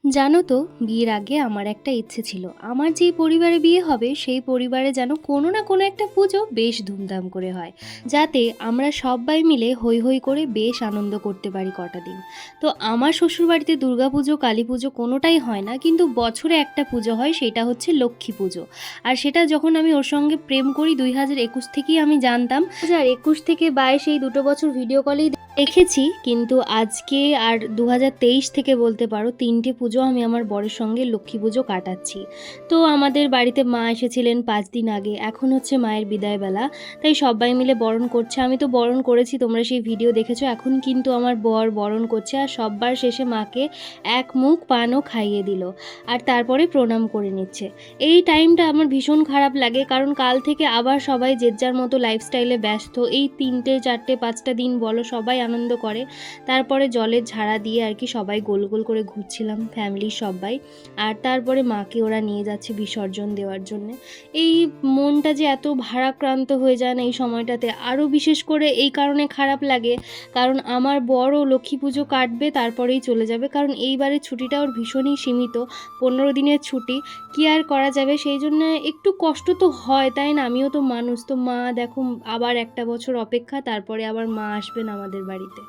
জানো তো, বিয়ের আগে আমার একটা ইচ্ছে ছিল, আমার যেই পরিবারে বিয়ে হবে সেই পরিবারে যেন কোনো না কোনো একটা পুজো বেশ ধুমধাম করে হয়, যাতে আমরা সবাই মিলে হই হই করে বেশ আনন্দ করতে পারি কটা দিন। তো আমার শ্বশুরবাড়িতে দুর্গাপুজো কালী পুজো কোনোটাই হয় না, কিন্তু বছরে একটা পুজো হয়, সেটা হচ্ছে লক্ষ্মী পুজো। আর সেটা যখন আমি ওর সঙ্গে প্রেম করি 2021 থেকেই আমি জানতাম। 2021 থেকে 22 এই দুটো বছর ভিডিও কলেই দেখেছি, কিন্তু আজকে আর 2023 থেকে বলতে পারো তিনটে পুজো আমি আমার বরের সঙ্গে লক্ষ্মী পুজো কাটাচ্ছি। তো আমাদের বাড়িতে মা এসেছিলেন 5 দিন আগে, এখন হচ্ছে মায়ের বিদায়বেলা, তাই সবাই মিলে বরণ করছে। আমি তো বরণ করেছি, তোমরা সেই ভিডিও দেখেছো। এখন কিন্তু আমার বর বরণ করছে, আর সববার শেষে মাকে এক মুখ পানও খাইয়ে দিল, আর তারপরে প্রণাম করে নিচ্ছে। এই টাইমটা আমার ভীষণ খারাপ লাগে, কারণ কাল থেকে আবার সবাই যে যার মতো লাইফস্টাইলে ব্যস্ত। এই 3টে 4টে 5টা দিন বলো সবাই আনন্দ করে। তারপরে জলের ঝাড়া দিয়ে আর কি সবাই গোল গোল করে ঘুরছিলাম ফ্যামিলির সবাই। আর তারপরে মাকে ওরা নিয়ে যাচ্ছে বিসর্জন দেওয়ার জন্য। এই মনটা যে এত ভারাক্রান্ত হয়ে যায় না এই সময়টাতে, আরও বিশেষ করে এই কারণে খারাপ লাগে, কারণ আমার বড় লক্ষ্মী পুজো কাটবে তারপরেই চলে যাবে, কারণ এইবারের ছুটিটা ওর ভীষণই সীমিত, 15 দিনের ছুটি। কি আর করা যাবে, সেই জন্য একটু কষ্ট তো হয়, তাই না? আমিও তো মানুষ, তো মা দেখো আবার একটা বছর অপেক্ষা, তারপরে আবার মা আসবেন আমাদের বাড়িতে।